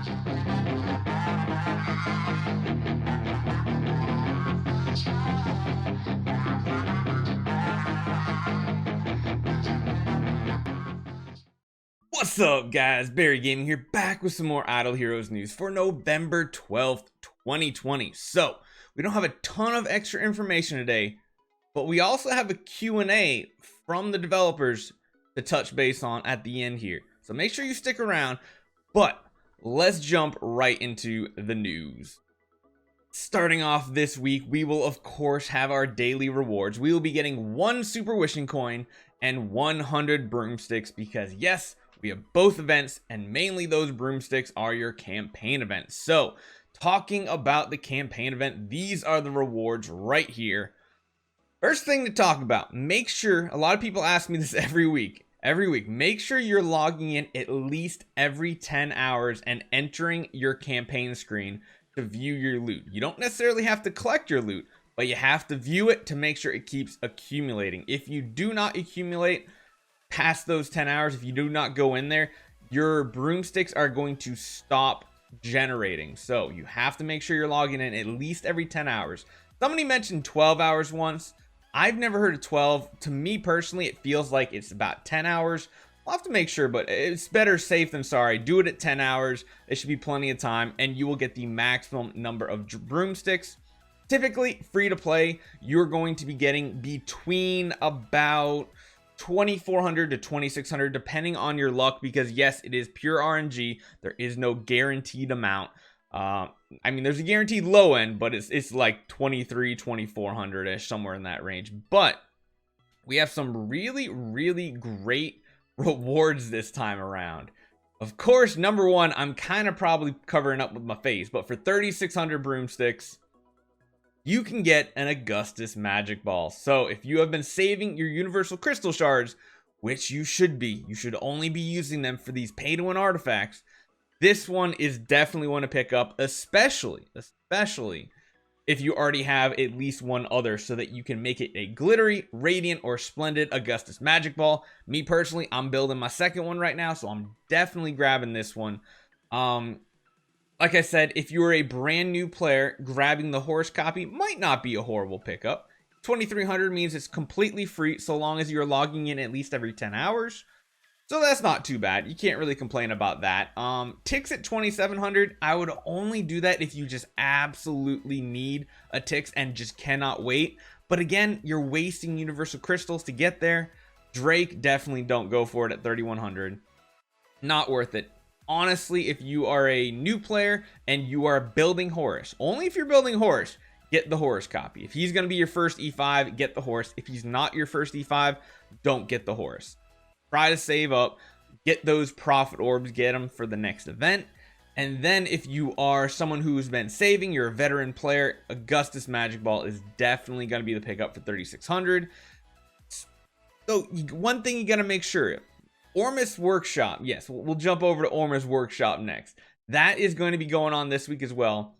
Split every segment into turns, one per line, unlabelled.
What's up, guys? Barry Gaming here, back with some more Idle Heroes news for November 12th, 2020. So, we don't have a ton of extra information today, but we also have a Q&A from the developers to touch base on at the end here. So make sure you stick around, but let's jump right into the news. Starting off this week, we will of course have our daily rewards. We will be getting 1 super wishing coin and 100 broomsticks because yes, we have both events, and mainly those broomsticks are your campaign events. So, talking about the campaign event, these are the rewards right here. First thing to talk about, make sure, a lot of people ask me this every week, make sure you're logging in at least every 10 hours and entering your campaign screen to view your loot. You don't necessarily have to collect your loot, but you have to view it to make sure it keeps accumulating. If you do not accumulate past those 10 hours, if you do not go in there, your broomsticks are going to stop generating. So you have to make sure you're logging in at least every 10 hours. Somebody mentioned 12 hours once. I've never heard of 12. To me personally, it feels like it's about 10 hours. I'll have to make sure, but it's better safe than sorry. Do it at 10 hours. It should be plenty of time, and you will get the maximum number of broomsticks. Typically, free to play, you're going to be getting between about 2,400 to 2,600 depending on your luck, because yes, it is pure RNG. There is no guaranteed amount. I mean, there's a guaranteed low end, but it's like 23, 2,400 ish, somewhere in that range. But we have some really great rewards this time around. Of course, number one, I'm kind of probably covering up with my face, but for 3,600 broomsticks, you can get an Augustus magic ball. So if you have been saving your universal crystal shards, which you should only be using them for these pay to win artifacts, this one is definitely one to pick up, especially if you already have at least one other, so that you can make it a glittery, radiant, or splendid Augustus magic ball. Me personally, I'm building my second one right now, so I'm definitely grabbing this one. Like I said, if you're a brand new player, grabbing the horse copy might not be a horrible pickup. 2,300 means it's completely free so long as you're logging in at least every 10 hours. So that's not too bad. You can't really complain about that. Ticks at 2,700, I would only do that if you just absolutely need a ticks and just cannot wait. But again, you're wasting universal crystals to get there. Drake, definitely don't go for it at 3,100. Not worth it. Honestly, if you are a new player and you are building Horus, only if you're building Horus, get the Horus copy. If he's going to be your first E5, get the Horus. If he's not your first E5, don't get the Horus. Try to save up, get those profit orbs, get them for the next event. And then if you are someone who's been saving, you're a veteran player, Augustus Magic Ball is definitely going to be the pickup for 3,600. So one thing you got to make sure, Ormus Workshop. Yes, we'll jump over to Ormus Workshop next. That is going to be going on this week as well.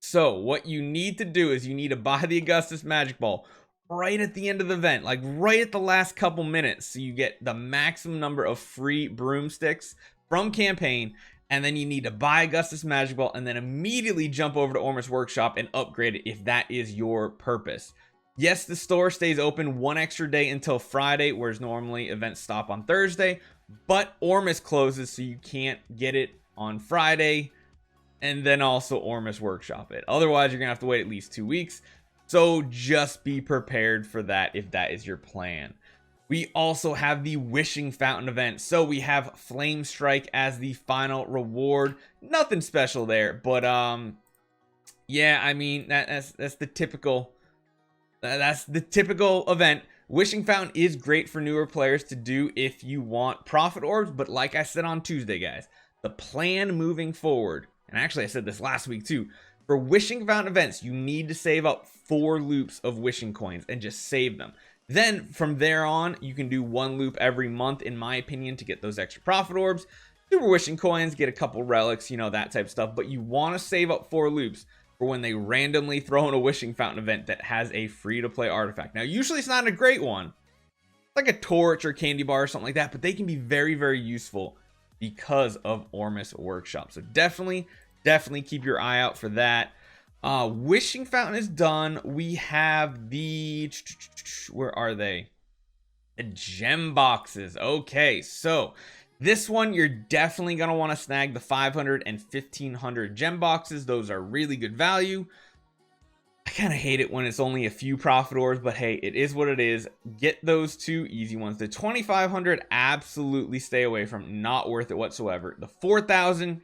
So what you need to do is you need to buy the Augustus Magic Ball right at the end of the event, like right at the last couple minutes, so you get the maximum number of free broomsticks from campaign. And then you need to buy Augustus Magic Ball and then immediately jump over to Ormus Workshop and upgrade it if that is your purpose. Yes, the store stays open one extra day until Friday, whereas normally events stop on Thursday, but Ormus closes, so you can't get it on Friday and then also Ormus Workshop it. Otherwise, you're gonna have to wait at least 2 weeks. So just be prepared for that if that is your plan. We also have the Wishing Fountain event. So we have Flame Strike as the final reward. Nothing special there, but yeah, I mean that's the typical event. Wishing Fountain is great for newer players to do if you want profit orbs, but like I said on Tuesday, guys, the plan moving forward, and actually I said this last week too, for Wishing Fountain events, you need to save up 4 loops of wishing coins and just save them. Then from there on, you can do 1 loop every month, in my opinion, to get those extra profit orbs, super wishing coins, get a couple relics, you know, that type of stuff. But you want to save up 4 loops for when they randomly throw in a Wishing Fountain event that has a free-to-play artifact. Now, usually it's not a great one, like a torch or candy bar or something like that, but they can be very, very useful because of Ormus Workshop. So definitely keep your eye out for that. Wishing Fountain is done. We have the, where are they? The gem boxes. Okay, so this one you're definitely going to want to snag the 500 and 1500 gem boxes. Those are really good value. I kind of hate it when it's only a few profit orbs, but hey, it is what it is. Get those two easy ones. The 2500, absolutely stay away from. Not worth it whatsoever. The 4000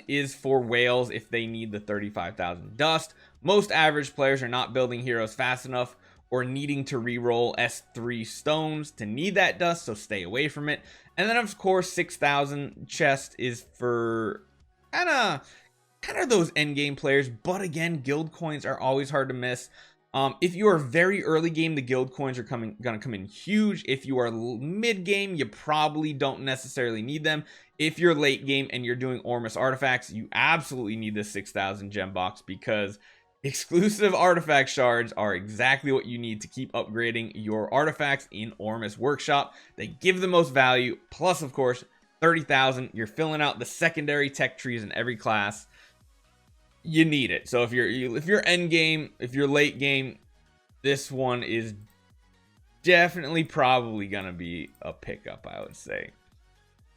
is for whales if they need the 35,000 dust. Most average players are not building heroes fast enough or needing to reroll S3 stones to need that dust, so stay away from it. And then of course 6,000 chest is for kind of those end game players, but again, guild coins are always hard to miss. If you are very early game, the guild coins are gonna come in huge. If you are mid game, you probably don't necessarily need them. If you're late game and you're doing Ormus artifacts, you absolutely need the 6,000 gem box, because exclusive artifact shards are exactly what you need to keep upgrading your artifacts in Ormus Workshop. They give the most value, plus of course 30,000. You're filling out the secondary tech trees in every class. You need it. So if you're end game, if you're late game, this one is definitely probably gonna be a pickup, I would say.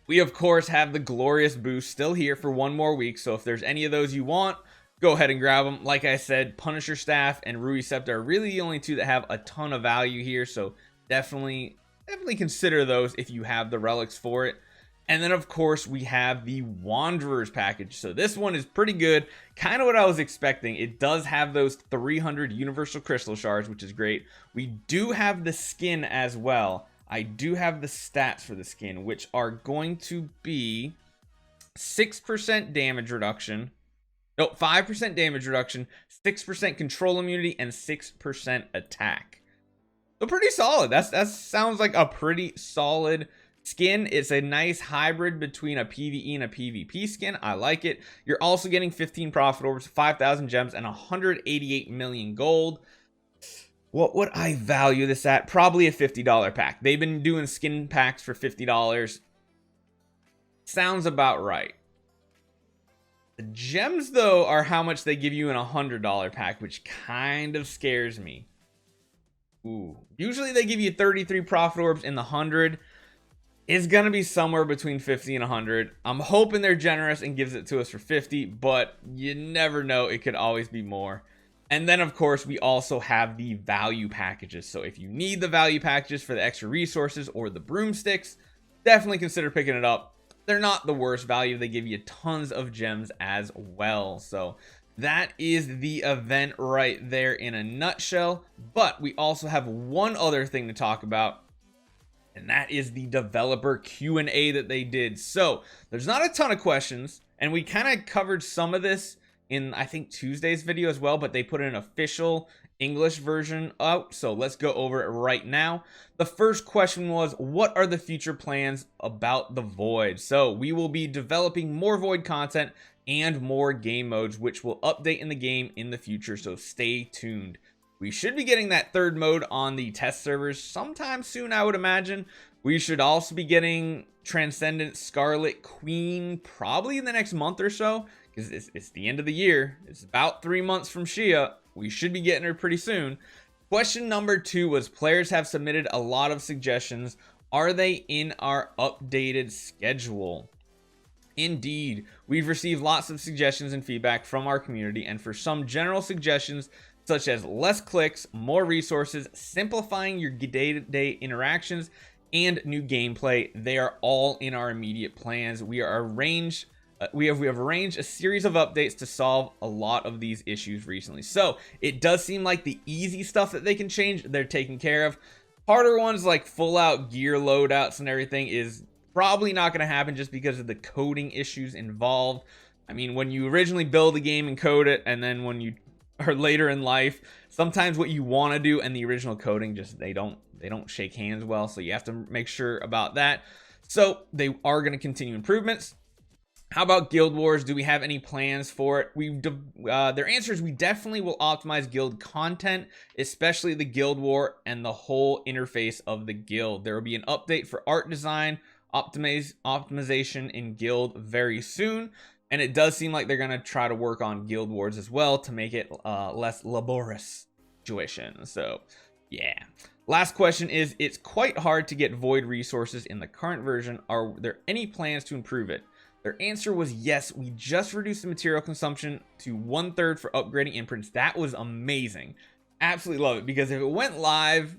We of course have the glorious boost still here for one more week, so if there's any of those you want, go ahead and grab them. Like I said, Punisher Staff and Rui Scepter are really the only two that have a ton of value here, so definitely consider those if you have the relics for it. And then of course we have the Wanderers package. So this one is pretty good, kind of what I was expecting. It does have those 300 universal crystal shards, which is great. We do have the skin as well. I do have the stats for the skin, which are going to be 6% damage reduction. No, 5% damage reduction, 6% control immunity, and 6% attack. So pretty solid. That sounds like a pretty solid skin. It's a nice hybrid between a PvE and a PvP skin. I like it. You're also getting 15 profit orbs, 5,000 gems, and 188 million gold. What would I value this at? Probably a $50 pack. They've been doing skin packs for $50. Sounds about right. The gems, though, are how much they give you in a $100 pack, which kind of scares me. Ooh. Usually they give you 33 profit orbs in the 100. It's going to be somewhere between 50 and 100. I'm hoping they're generous and gives it to us for 50, but you never know. It could always be more. And then, of course, we also have the value packages. So if you need the value packages for the extra resources or the broomsticks, definitely consider picking it up. They're not the worst value. They give you tons of gems as well. So that is the event right there in a nutshell. But we also have one other thing to talk about, and that is the developer Q&A that they did. So there's not a ton of questions, and we kind of covered some of this in, I think, Tuesday's video as well, but they put an official English version out, so let's go over it right now. The first question was, what are the future plans about the Void? So we will be developing more Void content and more game modes, which will update in the game in the future, so stay tuned. We should be getting that third mode on the test servers sometime soon, I would imagine. We should also be getting Transcendent Scarlet Queen probably in the next month or so, because it's the end of the year. It's about 3 months from Shia. We should be getting her pretty soon. Question number 2 was, players have submitted a lot of suggestions. Are they in our updated schedule? Indeed, we've received lots of suggestions and feedback from our community, and for some general suggestions such as less clicks, more resources, simplifying your day-to-day interactions, and new gameplay, they are all in our immediate plans. We have arranged a series of updates to solve a lot of these issues recently. So it does seem like the easy stuff that they can change, they're taking care of. Harder ones like full out gear loadouts and everything is probably not going to happen just because of the coding issues involved. I mean, when you originally build a game and code it, and then when you are later in life, sometimes what you want to do and the original coding just they don't shake hands well, so you have to make sure about that. So they are going to continue improvements. How about Guild Wars? Do we have any plans for it? Their answer is we definitely will optimize guild content, especially the Guild War and the whole interface of the guild. There will be an update for art design, optimization in guild very soon. And it does seem like they're going to try to work on guild wars as well to make it less laborious situation. So yeah. Last question is, it's quite hard to get void resources in the current version. Are there any plans to improve it? Their answer was yes. We just reduced the material consumption to 1/3 for upgrading imprints. That was amazing. Absolutely love it, because if it went live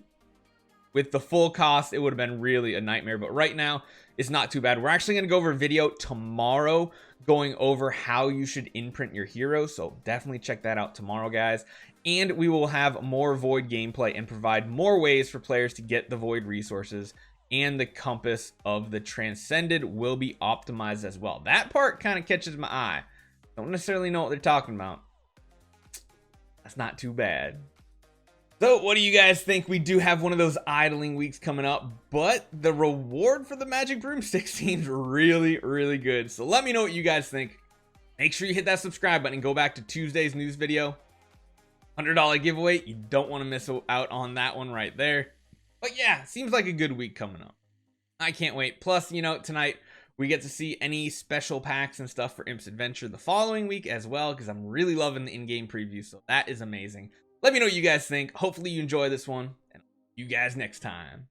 with the full cost, it would have been really a nightmare. But right now, it's not too bad. We're actually going to go over a video tomorrow going over how you should imprint your hero. So definitely check that out tomorrow, guys. And we will have more Void gameplay and provide more ways for players to get the Void resources. And the compass of the Transcended will be optimized as well. That part kind of catches my eye. Don't necessarily know what they're talking about. That's not too bad. So what do you guys think? We do have one of those idling weeks coming up, but the reward for the Magic Broomstick seems really, really good. So let me know what you guys think. Make sure you hit that subscribe button and go back to Tuesday's news video. $100 giveaway. You don't want to miss out on that one right there. But yeah, seems like a good week coming up. I can't wait. Plus, you know, tonight we get to see any special packs and stuff for Imp's Adventure the following week as well, because I'm really loving the in-game preview. So that is amazing. Let me know what you guys think. Hopefully you enjoy this one, and see you guys next time.